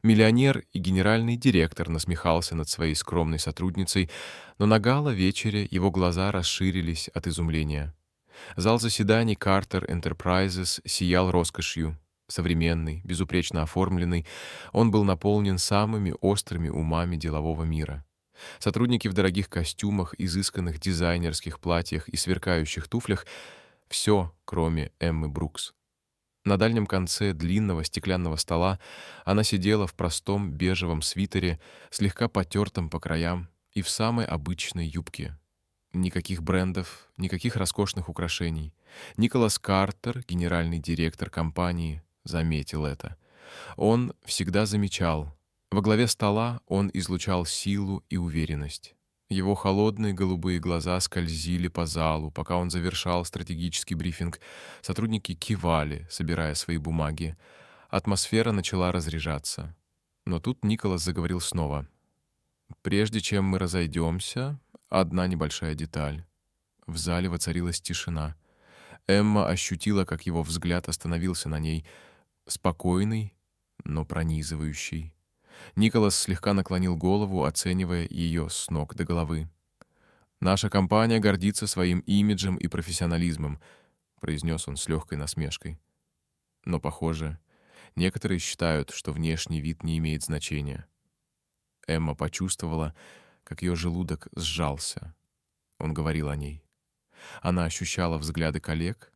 Миллионер и генеральный директор насмехался над своей скромной сотрудницей, но на гала-вечере его глаза расширились от изумления. Зал заседаний Carter Enterprises сиял роскошью. Современный, безупречно оформленный, он был наполнен самыми острыми умами делового мира. Сотрудники в дорогих костюмах, изысканных дизайнерских платьях и сверкающих туфлях — все, кроме Эммы Брукс. На дальнем конце длинного стеклянного стола она сидела в простом бежевом свитере, слегка потертом по краям и в самой обычной юбке. Никаких брендов, никаких роскошных украшений. Николас Картер, генеральный директор компании, заметил это. Он всегда замечал. Во главе стола он излучал силу и уверенность. Его холодные голубые глаза скользили по залу, пока он завершал стратегический брифинг. Сотрудники кивали, собирая свои бумаги. Атмосфера начала разряжаться. Но тут Николас заговорил снова. «Прежде чем мы разойдемся, одна небольшая деталь». В зале воцарилась тишина. Эмма ощутила, как его взгляд остановился на ней, спокойный, но пронизывающий. Николас слегка наклонил голову, оценивая ее с ног до головы. «Наша компания гордится своим имиджем и профессионализмом», — произнес он с легкой насмешкой. «Но, похоже, некоторые считают, что внешний вид не имеет значения». Эмма почувствовала, как ее желудок сжался. Он говорил о ней. Она ощущала взгляды коллег.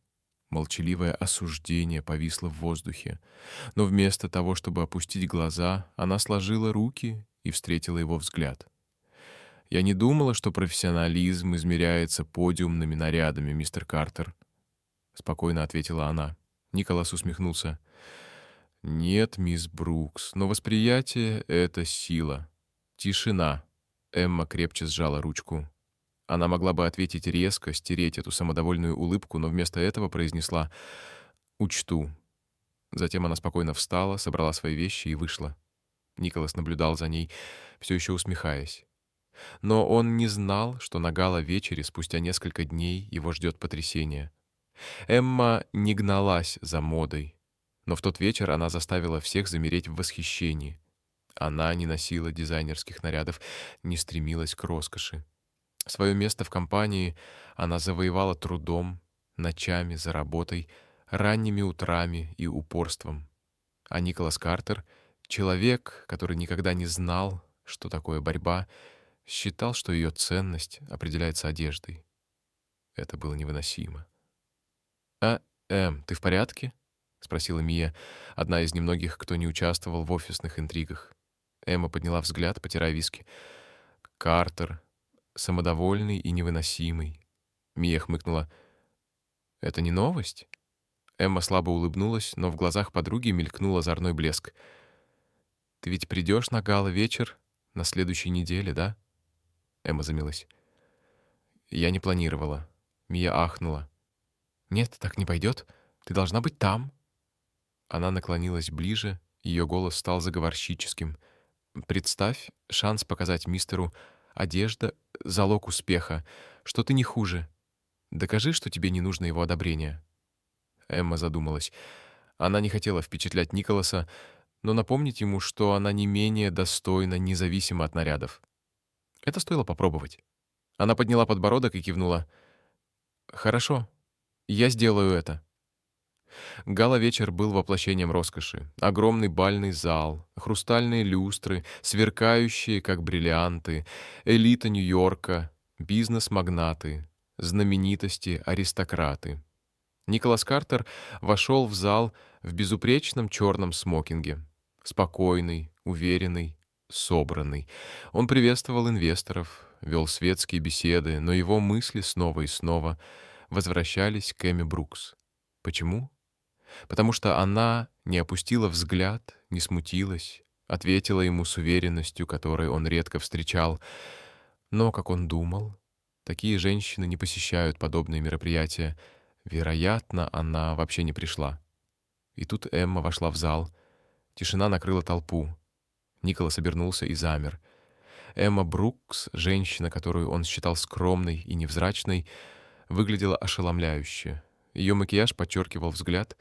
Молчаливое осуждение повисло в воздухе. Но вместо того, чтобы опустить глаза, она сложила руки и встретила его взгляд. «Я не думала, что профессионализм измеряется подиумными нарядами, мистер Картер», — спокойно ответила она. Николас усмехнулся. «Нет, мисс Брукс, но восприятие — это сила. Тишина». Эмма крепче сжала ручку. Она могла бы ответить резко, стереть эту самодовольную улыбку, но вместо этого произнесла «Учту». Затем она спокойно встала, собрала свои вещи и вышла. Николас наблюдал за ней, все еще усмехаясь. Но он не знал, что на гала-вечере спустя несколько дней его ждет потрясение. Эмма не гналась за модой, но в тот вечер она заставила всех замереть в восхищении. Она не носила дизайнерских нарядов, не стремилась к роскоши. Свое место в компании она завоевала трудом, ночами за работой, ранними утрами и упорством. А Николас Картер, человек, который никогда не знал, что такое борьба, считал, что ее ценность определяется одеждой. Это было невыносимо. Ты в порядке?» — спросила Мия, одна из немногих, кто не участвовал в офисных интригах. Эмма подняла взгляд, потирая виски. «Картер, самодовольный и невыносимый». Мия хмыкнула. «Это не новость?» Эмма слабо улыбнулась, но в глазах подруги мелькнул озорной блеск. «Ты ведь придешь на гала-вечер на следующей неделе, да?» Эмма замялась. «Я не планировала». Мия ахнула. «Нет, так не пойдет. Ты должна быть там». Она наклонилась ближе, ее голос стал заговорщическим. «Представь, шанс показать мистеру: одежда — залог успеха, что ты не хуже. Докажи, что тебе не нужно его одобрение». Эмма задумалась. Она не хотела впечатлять Николаса, но напомнить ему, что она не менее достойна, независимо от нарядов. Это стоило попробовать. Она подняла подбородок и кивнула. «Хорошо, я сделаю это». Гала-вечер был воплощением роскоши. Огромный бальный зал, хрустальные люстры, сверкающие, как бриллианты, элита Нью-Йорка, бизнес-магнаты, знаменитости, аристократы. Николас Картер вошел в зал в безупречном черном смокинге. Спокойный, уверенный, собранный. Он приветствовал инвесторов, вел светские беседы, но его мысли снова и снова возвращались к Эмме Брукс. Почему? Потому что она не опустила взгляд, не смутилась, ответила ему с уверенностью, которой он редко встречал. Но, как он думал, такие женщины не посещают подобные мероприятия. Вероятно, она вообще не пришла. И тут Эмма вошла в зал. Тишина накрыла толпу. Николас обернулся и замер. Эмма Брукс, женщина, которую он считал скромной и невзрачной, выглядела ошеломляюще. Ее макияж подчеркивал взгляд,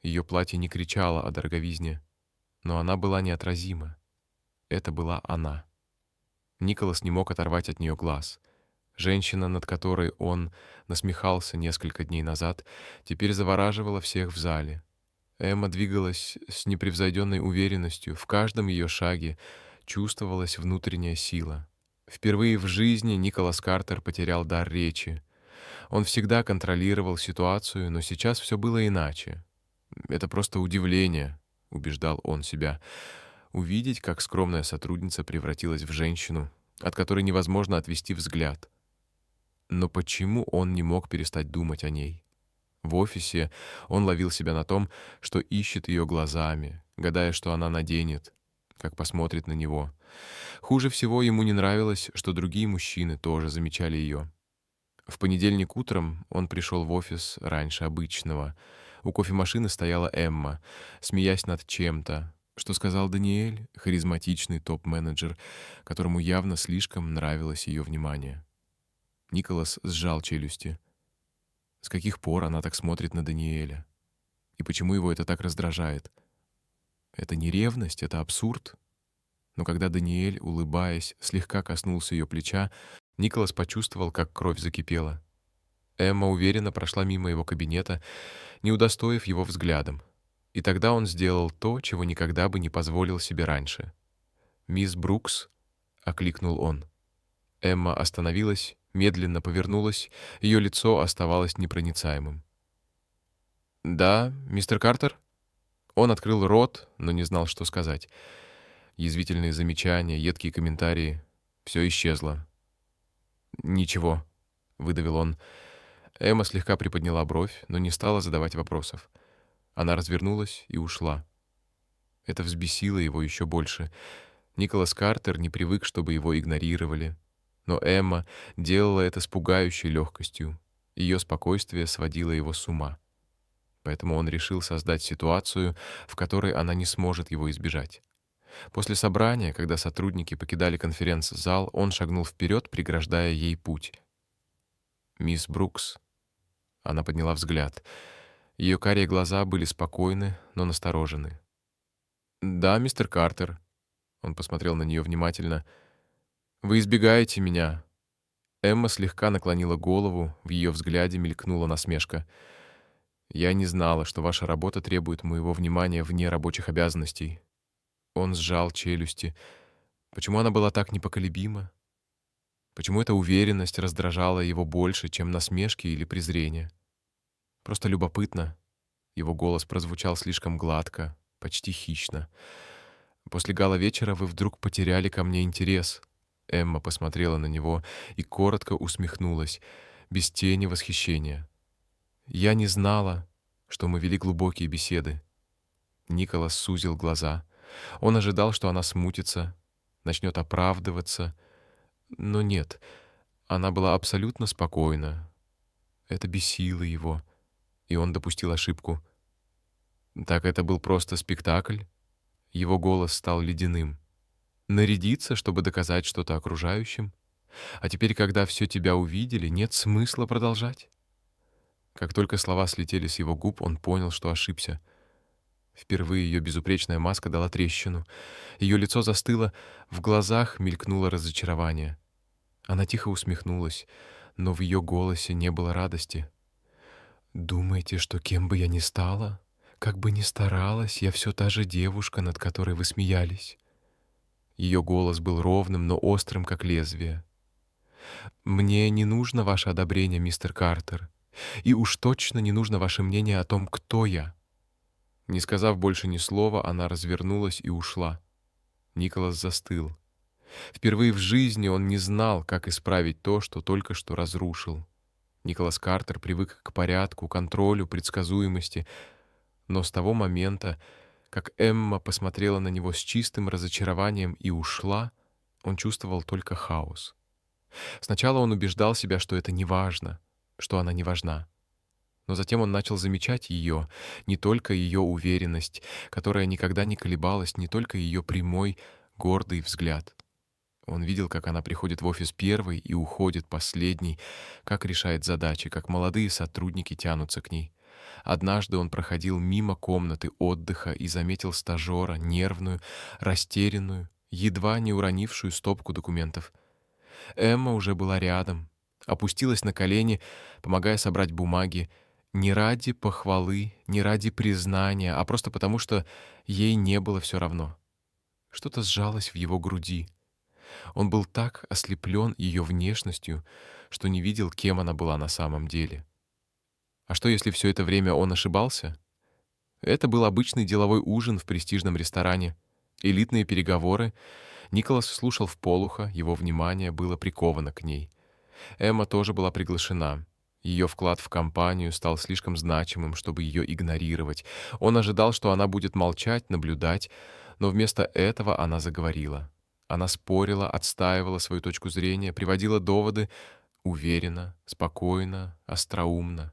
ее платье не кричало о дороговизне. Но она была неотразима. Это была она. Николас не мог оторвать от нее глаз. Женщина, над которой он насмехался несколько дней назад, теперь завораживала всех в зале. Эмма двигалась с непревзойденной уверенностью, в каждом ее шаге чувствовалась внутренняя сила. Впервые в жизни Николас Картер потерял дар речи. Он всегда контролировал ситуацию, но сейчас все было иначе. «Это просто удивление», — убеждал он себя, увидеть, как скромная сотрудница превратилась в женщину, от которой невозможно отвести взгляд. Но почему он не мог перестать думать о ней? В офисе он ловил себя на том, что ищет ее глазами, гадая, что она наденет, как посмотрит на него. Хуже всего ему не нравилось, что другие мужчины тоже замечали ее. В понедельник утром он пришел в офис раньше обычного. У кофемашины стояла Эмма, смеясь над чем-то, что сказал Даниэль, харизматичный топ-менеджер, которому явно слишком нравилось ее внимание. Николас сжал челюсти. С каких пор она так смотрит на Даниэля? И почему его это так раздражает? Это не ревность, это абсурд. Но когда Даниэль, улыбаясь, слегка коснулся ее плеча, Николас почувствовал, как кровь закипела. Эмма уверенно прошла мимо его кабинета, не удостоив его взглядом. И тогда он сделал то, чего никогда бы не позволил себе раньше. «Мисс Брукс», — окликнул он. Эмма остановилась, медленно повернулась, ее лицо оставалось непроницаемым. «Да, мистер Картер?» Он открыл рот, но не знал, что сказать. Язвительные замечания, едкие комментарии — все исчезло. «Ничего», — выдавил он. Эмма слегка приподняла бровь, но не стала задавать вопросов. Она развернулась и ушла. Это взбесило его еще больше. Николас Картер не привык, чтобы его игнорировали. Но Эмма делала это с пугающей легкостью. Ее спокойствие сводило его с ума. Поэтому он решил создать ситуацию, в которой она не сможет его избежать. После собрания, когда сотрудники покидали конференц-зал, он шагнул вперед, преграждая ей путь. «Мисс Брукс». Она подняла взгляд. Ее карие глаза были спокойны, но насторожены. «Да, мистер Картер». Он посмотрел на нее внимательно. «Вы избегаете меня». Эмма слегка наклонила голову, в ее взгляде мелькнула насмешка. «Я не знала, что ваша работа требует моего внимания вне рабочих обязанностей». Он сжал челюсти. Почему она была так непоколебима? Почему эта уверенность раздражала его больше, чем насмешки или презрение? Просто любопытно. Его голос прозвучал слишком гладко, почти хищно. «После гала-вечера вы вдруг потеряли ко мне интерес». Эмма посмотрела на него и коротко усмехнулась, без тени восхищения. «Я не знала, что мы вели глубокие беседы». Николас сузил глаза. Он ожидал, что она смутится, начнет оправдываться. Но нет, она была абсолютно спокойна. Это бесило его, и он допустил ошибку. Так это был просто спектакль? Его голос стал ледяным. Нарядиться, чтобы доказать что-то окружающим? А теперь, когда все тебя увидели, нет смысла продолжать? Как только слова слетели с его губ, он понял, что ошибся. Впервые ее безупречная маска дала трещину. Ее лицо застыло, в глазах мелькнуло разочарование. Она тихо усмехнулась, но в ее голосе не было радости. «Думаете, что кем бы я ни стала, как бы ни старалась, я все та же девушка, над которой вы смеялись?» Ее голос был ровным, но острым, как лезвие. «Мне не нужно ваше одобрение, мистер Картер, и уж точно не нужно ваше мнение о том, кто я». Не сказав больше ни слова, она развернулась и ушла. Николас застыл. Впервые в жизни он не знал, как исправить то, что только что разрушил. Николас Картер привык к порядку, контролю, предсказуемости, но с того момента, как Эмма посмотрела на него с чистым разочарованием и ушла, он чувствовал только хаос. Сначала он убеждал себя, что это не важно, что она не важна. Но затем он начал замечать ее, не только ее уверенность, которая никогда не колебалась, не только ее прямой, гордый взгляд. Он видел, как она приходит в офис первой и уходит последней, как решает задачи, как молодые сотрудники тянутся к ней. Однажды он проходил мимо комнаты отдыха и заметил стажера, нервную, растерянную, едва не уронившую стопку документов. Эмма уже была рядом, опустилась на колени, помогая собрать бумаги, не ради похвалы, не ради признания, а просто потому, что ей не было все равно. Что-то сжалось в его груди. Он был так ослеплен ее внешностью, что не видел, кем она была на самом деле. А что, если все это время он ошибался? Это был обычный деловой ужин в престижном ресторане, элитные переговоры. Николас слушал вполуха, его внимание было приковано к ней. Эмма тоже была приглашена. Ее вклад в компанию стал слишком значимым, чтобы ее игнорировать. Он ожидал, что она будет молчать, наблюдать, но вместо этого она заговорила. Она спорила, отстаивала свою точку зрения, приводила доводы уверенно, спокойно, остроумно.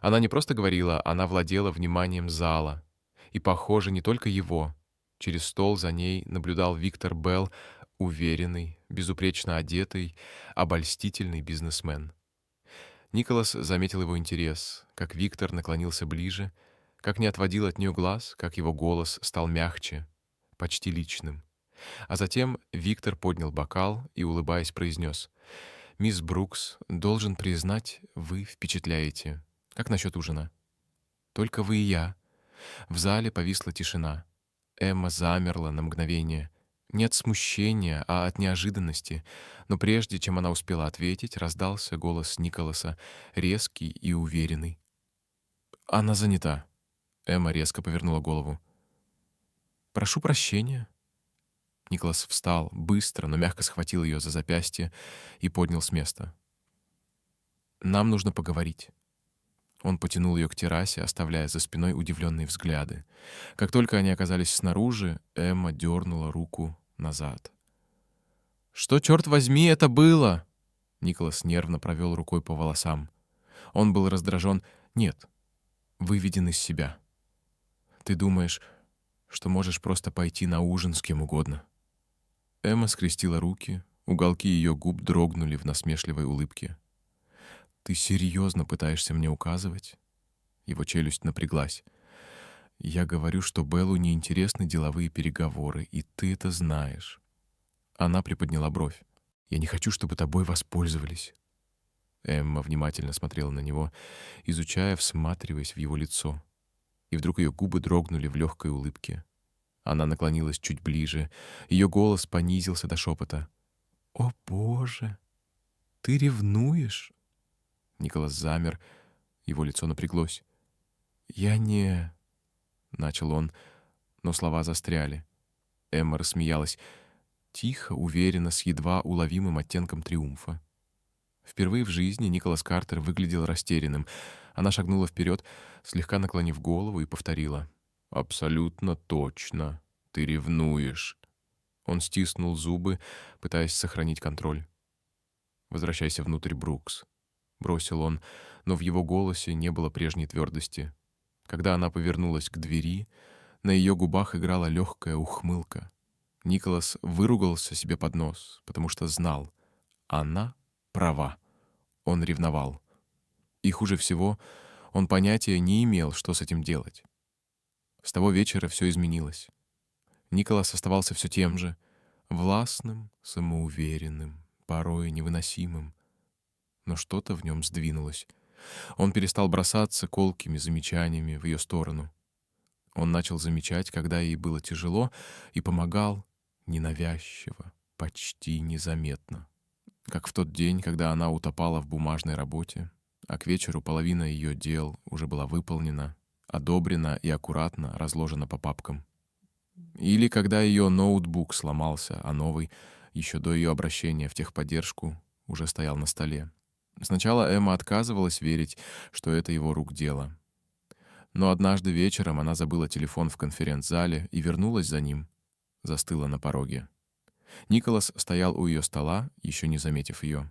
Она не просто говорила, она владела вниманием зала. И, похоже, не только его. Через стол за ней наблюдал Виктор Белл, уверенный, безупречно одетый, обольстительный бизнесмен. Николас заметил его интерес, как Виктор наклонился ближе, как не отводил от нее глаз, как его голос стал мягче, почти личным. А затем Виктор поднял бокал и, улыбаясь, произнес: «Мисс Брукс, должен признать, вы впечатляете. Как насчет ужина?» «Только вы и я». В зале повисла тишина. Эмма замерла на мгновение. Не от смущения, а от неожиданности. Но прежде чем она успела ответить, раздался голос Николаса, резкий и уверенный. «Она занята». Эмма резко повернула голову. «Прошу прощения». Николас встал, быстро, но мягко схватил ее за запястье и поднял с места. «Нам нужно поговорить». Он потянул ее к террасе, оставляя за спиной удивленные взгляды. Как только они оказались снаружи, Эмма дернула руку назад. «Что, черт возьми, это было?» Николас нервно провел рукой по волосам. Он был раздражен. «Нет, выведен из себя. Ты думаешь, что можешь просто пойти на ужин с кем угодно?» Эмма скрестила руки, уголки ее губ дрогнули в насмешливой улыбке. «Ты серьезно пытаешься мне указывать?» Его челюсть напряглась. «Я говорю, что Беллу неинтересны деловые переговоры, и ты это знаешь». Она приподняла бровь. «Я не хочу, чтобы тобой воспользовались». Эмма внимательно смотрела на него, изучая, всматриваясь в его лицо. И вдруг ее губы дрогнули в легкой улыбке. Она наклонилась чуть ближе. Ее голос понизился до шепота. «О, Боже! Ты ревнуешь?» Николас замер, его лицо напряглось. «Я не...» — начал он, но слова застряли. Эмма рассмеялась. Тихо, уверенно, с едва уловимым оттенком триумфа. Впервые в жизни Николас Картер выглядел растерянным. Она шагнула вперед, слегка наклонив голову, и повторила. «Абсолютно точно. Ты ревнуешь». Он стиснул зубы, пытаясь сохранить контроль. «Возвращайся внутрь, Брукс», — бросил он, но в его голосе не было прежней твердости. Когда она повернулась к двери, на ее губах играла легкая ухмылка. Николас выругался себе под нос, потому что знал, она права. Он ревновал. И хуже всего, он понятия не имел, что с этим делать. С того вечера все изменилось. Николас оставался все тем же, властным, самоуверенным, порой невыносимым. Но что-то в нем сдвинулось. Он перестал бросаться колкими замечаниями в ее сторону. Он начал замечать, когда ей было тяжело, и помогал ненавязчиво, почти незаметно. Как в тот день, когда она утопала в бумажной работе, а к вечеру половина ее дел уже была выполнена, одобрена и аккуратно разложена по папкам. Или когда ее ноутбук сломался, а новый, еще до ее обращения в техподдержку, уже стоял на столе. Сначала Эмма отказывалась верить, что это его рук дело. Но однажды вечером она забыла телефон в конференц-зале и вернулась за ним. Застыла на пороге. Николас стоял у ее стола, еще не заметив ее.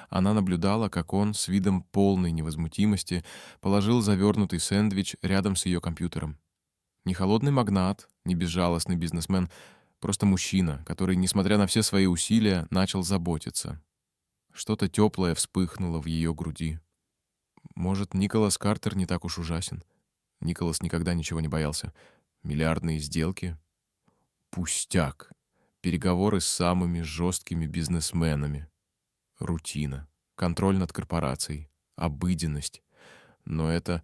Она наблюдала, как он с видом полной невозмутимости положил завернутый сэндвич рядом с ее компьютером. Не холодный магнат, не безжалостный бизнесмен, просто мужчина, который, несмотря на все свои усилия, начал заботиться. Что-то теплое вспыхнуло в ее груди. Может, Николас Картер не так уж ужасен? Николас никогда ничего не боялся. Миллиардные сделки? Пустяк. Переговоры с самыми жесткими бизнесменами. Рутина. Контроль над корпорацией. Обыденность. Но это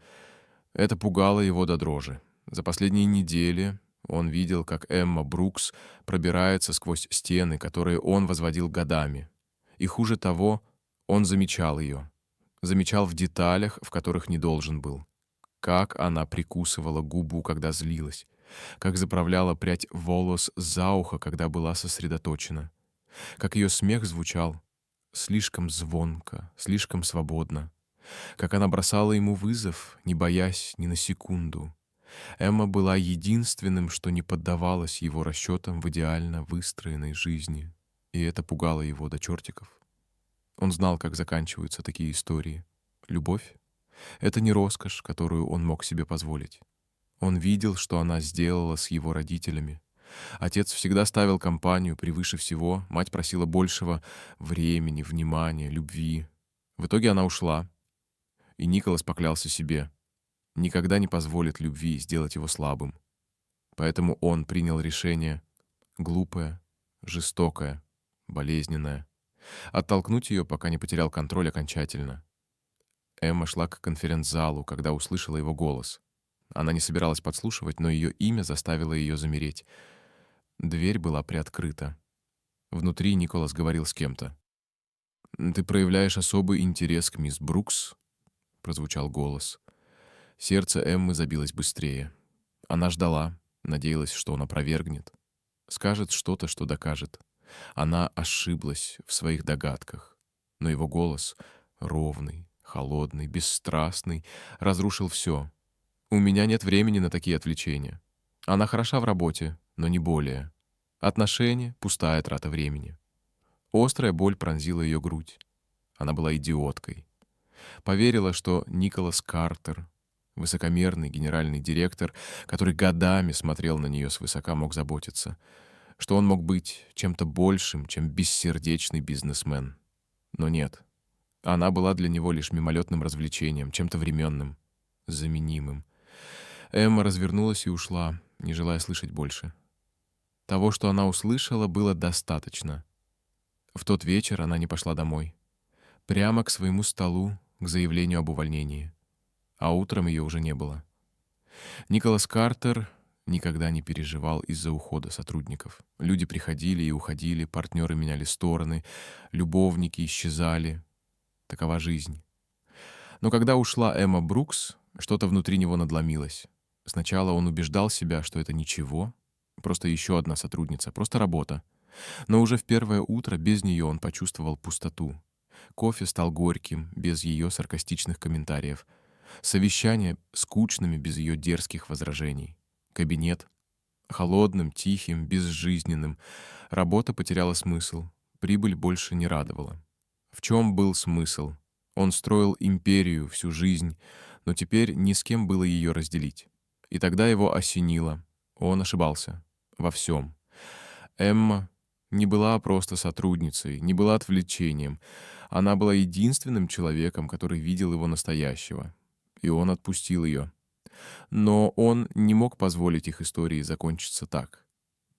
пугало его до дрожи. За последние недели он видел, как Эмма Брукс пробирается сквозь стены, которые он возводил годами. И хуже того, он замечал ее. Замечал в деталях, в которых не должен был. Как она прикусывала губу, когда злилась. Как заправляла прядь волос за ухо, когда была сосредоточена. Как ее смех звучал слишком звонко, слишком свободно. Как она бросала ему вызов, не боясь ни на секунду. Эмма была единственным, что не поддавалось его расчетам в идеально выстроенной жизни. И это пугало его до чертиков. Он знал, как заканчиваются такие истории. Любовь — это не роскошь, которую он мог себе позволить. Он видел, что она сделала с его родителями. Отец всегда ставил компанию превыше всего, мать просила большего времени, внимания, любви. В итоге она ушла, и Николас поклялся себе: никогда не позволит любви сделать его слабым. Поэтому он принял решение глупое, жестокое, болезненное. Оттолкнуть ее, пока не потерял контроль окончательно. Эмма шла к конференц-залу, когда услышала его голос. Она не собиралась подслушивать, но ее имя заставило ее замереть. Дверь была приоткрыта. Внутри Николас говорил с кем-то. «Ты проявляешь особый интерес к мисс Брукс?» — прозвучал голос. Сердце Эммы забилось быстрее. Она ждала, надеялась, что он опровергнет. Скажет что-то, что докажет. Она ошиблась в своих догадках. Но его голос, ровный, холодный, бесстрастный, разрушил все. «У меня нет времени на такие отвлечения. Она хороша в работе, но не более. Отношения — пустая трата времени». Острая боль пронзила ее грудь. Она была идиоткой. Поверила, что Николас Картер, высокомерный генеральный директор, который годами смотрел на нее свысока, мог заботиться, что он мог быть чем-то большим, чем бессердечный бизнесмен. Но нет. Она была для него лишь мимолетным развлечением, чем-то временным, заменимым. Эмма развернулась и ушла, не желая слышать больше. Того, что она услышала, было достаточно. В тот вечер она не пошла домой. Прямо к своему столу, к заявлению об увольнении. А утром ее уже не было. Николас Картер никогда не переживал из-за ухода сотрудников. Люди приходили и уходили, партнеры меняли стороны, любовники исчезали. Такова жизнь. Но когда ушла Эмма Брукс, что-то внутри него надломилось. Сначала он убеждал себя, что это ничего, просто еще одна сотрудница, просто работа. Но уже в первое утро без нее он почувствовал пустоту. Кофе стал горьким, без ее саркастичных комментариев. Совещания скучными, без ее дерзких возражений. Кабинет холодным, тихим, безжизненным. Работа потеряла смысл. Прибыль больше не радовала. В чем был смысл? Он строил империю всю жизнь, но теперь ни с кем было ее разделить. И тогда его осенило. Он ошибался. Во всем. Эмма не была просто сотрудницей, не была отвлечением. Она была единственным человеком, который видел его настоящего. И он отпустил ее. Но он не мог позволить их истории закончиться так.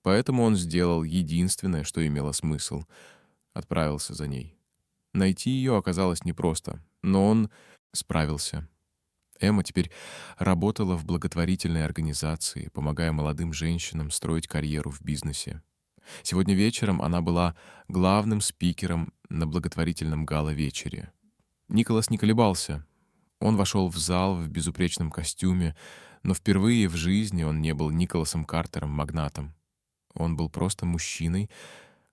Поэтому он сделал единственное, что имело смысл. Отправился за ней. Найти ее оказалось непросто, но он справился. Эмма теперь работала в благотворительной организации, помогая молодым женщинам строить карьеру в бизнесе. Сегодня вечером она была главным спикером на благотворительном гала-вечере. Николас не колебался. Он вошел в зал в безупречном костюме, но впервые в жизни он не был Николасом Картером-магнатом. Он был просто мужчиной,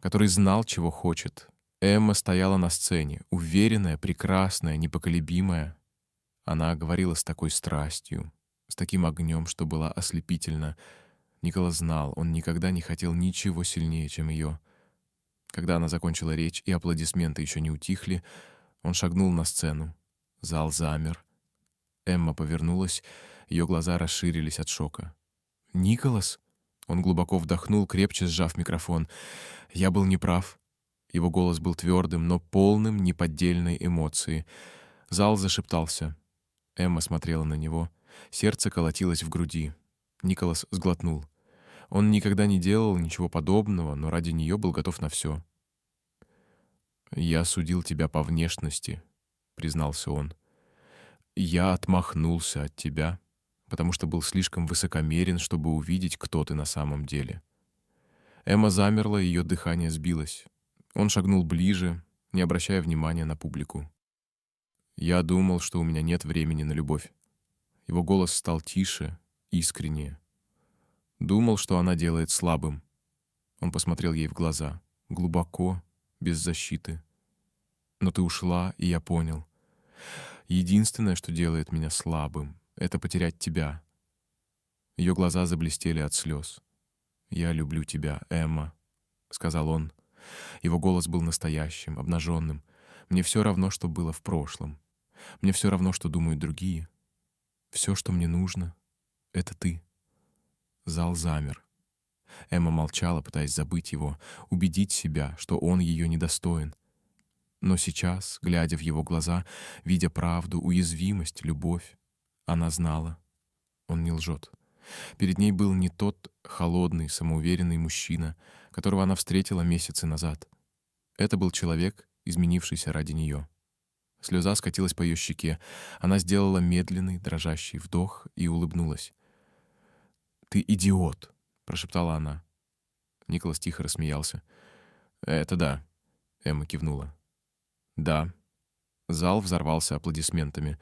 который знал, чего хочет. Эмма стояла на сцене, уверенная, прекрасная, непоколебимая. Она говорила с такой страстью, с таким огнем, что была ослепительна. Николас знал, он никогда не хотел ничего сильнее, чем ее. Когда она закончила речь и аплодисменты еще не утихли, он шагнул на сцену. Зал замер. Эмма повернулась, ее глаза расширились от шока. «Николас?» Он глубоко вдохнул, крепче сжав микрофон. «Я был неправ». Его голос был твердым, но полным неподдельной эмоции. Зал зашептался. Эмма смотрела на него. Сердце колотилось в груди. Николас сглотнул. Он никогда не делал ничего подобного, но ради нее был готов на все. «Я судил тебя по внешности», — признался он. «Я отмахнулся от тебя, потому что был слишком высокомерен, чтобы увидеть, кто ты на самом деле». Эмма замерла, ее дыхание сбилось. Он шагнул ближе, не обращая внимания на публику. «Я думал, что у меня нет времени на любовь». Его голос стал тише, искреннее. Думал, что она делает слабым. Он посмотрел ей в глаза, глубоко, без защиты. «Но ты ушла, и я понял. Единственное, что делает меня слабым, — это потерять тебя». Ее глаза заблестели от слез. «Я люблю тебя, Эмма», — сказал он. Его голос был настоящим, обнаженным. «Мне все равно, что было в прошлом. Мне все равно, что думают другие. Все, что мне нужно, — это ты». Зал замер. Эмма молчала, пытаясь забыть его, убедить себя, что он ее недостоин. Но сейчас, глядя в его глаза, видя правду, уязвимость, любовь, она знала. Он не лжет. Перед ней был не тот холодный, самоуверенный мужчина, которого она встретила месяцы назад. Это был человек, изменившийся ради нее. Слеза скатилась по ее щеке. Она сделала медленный, дрожащий вдох и улыбнулась. «Ты идиот!» — прошептала она. Николас тихо рассмеялся. «Это да», — Эмма кивнула. «Да». Зал взорвался аплодисментами,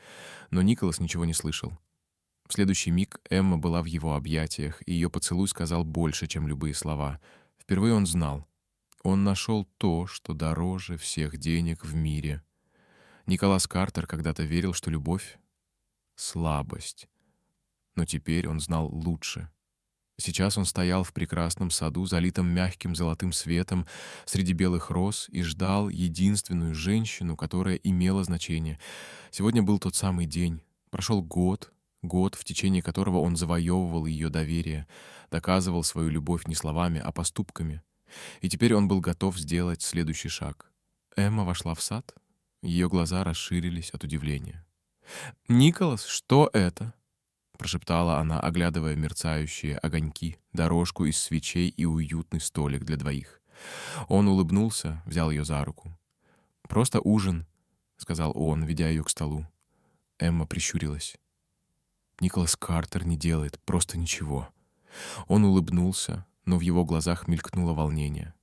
но Николас ничего не слышал. В следующий миг Эмма была в его объятиях, и ее поцелуй сказал больше, чем любые слова. Впервые он знал. Он нашел то, что дороже всех денег в мире. Николас Картер когда-то верил, что любовь — слабость. Но теперь он знал лучше. Сейчас он стоял в прекрасном саду, залитом мягким золотым светом, среди белых роз, и ждал единственную женщину, которая имела значение. Сегодня был тот самый день. Прошел год, в течение которого он завоевывал ее доверие, доказывал свою любовь не словами, а поступками. И теперь он был готов сделать следующий шаг. Эмма вошла в сад. Ее глаза расширились от удивления. «Николас, что это?» — прошептала она, оглядывая мерцающие огоньки, дорожку из свечей и уютный столик для двоих. Он улыбнулся, взял ее за руку. «Просто ужин», — сказал он, ведя ее к столу. Эмма прищурилась. «Николас Картер не делает просто ничего». Он улыбнулся, но в его глазах мелькнуло волнение.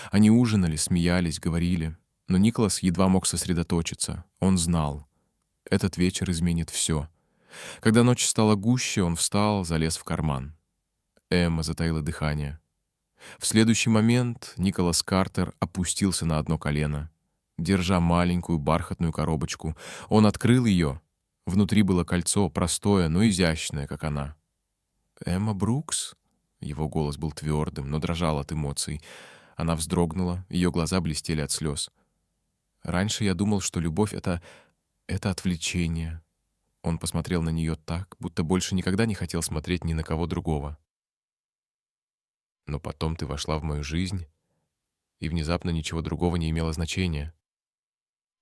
Они ужинали, смеялись, говорили, но Николас едва мог сосредоточиться. Он знал. Этот вечер изменит все. Когда ночь стала гуще, он встал, залез в карман. Эмма затаила дыхание. В следующий момент Николас Картер опустился на одно колено. Держа маленькую бархатную коробочку, он открыл ее. Внутри было кольцо, простое, но изящное, как она. «Эмма Брукс?» Его голос был твердым, но дрожал от эмоций. Она вздрогнула, ее глаза блестели от слез. «Раньше я думал, что любовь — это отвлечение». Он посмотрел на нее так, будто больше никогда не хотел смотреть ни на кого другого. «Но потом ты вошла в мою жизнь, и внезапно ничего другого не имело значения».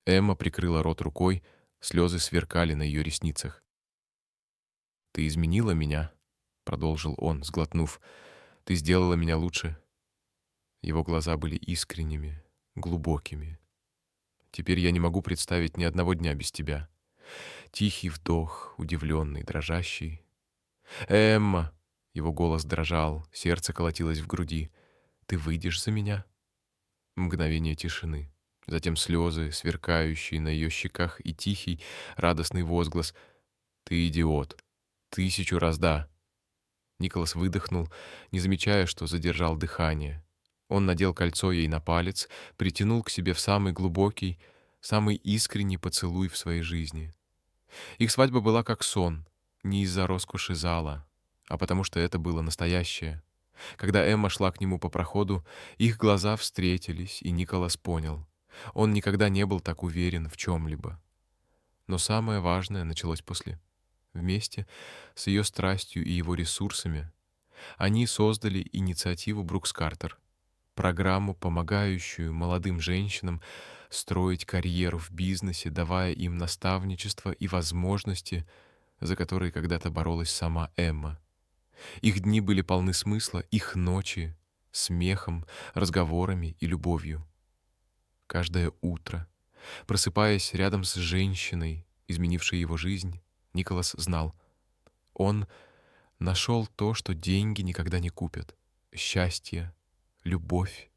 Эмма прикрыла рот рукой, слезы сверкали на ее ресницах. «Ты изменила меня», — продолжил он, сглотнув. «Ты сделала меня лучше». Его глаза были искренними, глубокими. «Теперь я не могу представить ни одного дня без тебя». Тихий вдох, удивленный, дрожащий. «Эмма!» — его голос дрожал, сердце колотилось в груди. «Ты выйдешь за меня?» Мгновение тишины. Затем слезы, сверкающие на ее щеках, и тихий, радостный возглас. «Ты идиот! 1000 раз да!» Николас выдохнул, не замечая, что задержал дыхание. Он надел кольцо ей на палец, притянул к себе в самый глубокий, самый искренний поцелуй в своей жизни. Их свадьба была как сон, не из-за роскоши зала, а потому что это было настоящее. Когда Эмма шла к нему по проходу, их глаза встретились, и Николас понял. Он никогда не был так уверен в чем-либо. Но самое важное началось после. Вместе с ее страстью и его ресурсами они создали инициативу Брукс Картер, программу, помогающую молодым женщинам строить карьеру в бизнесе, давая им наставничество и возможности, за которые когда-то боролась сама Эмма. Их дни были полны смысла, их ночи — смехом, разговорами и любовью. Каждое утро, просыпаясь рядом с женщиной, изменившей его жизнь, Николас знал — он нашел то, что деньги никогда не купят — счастье, любовь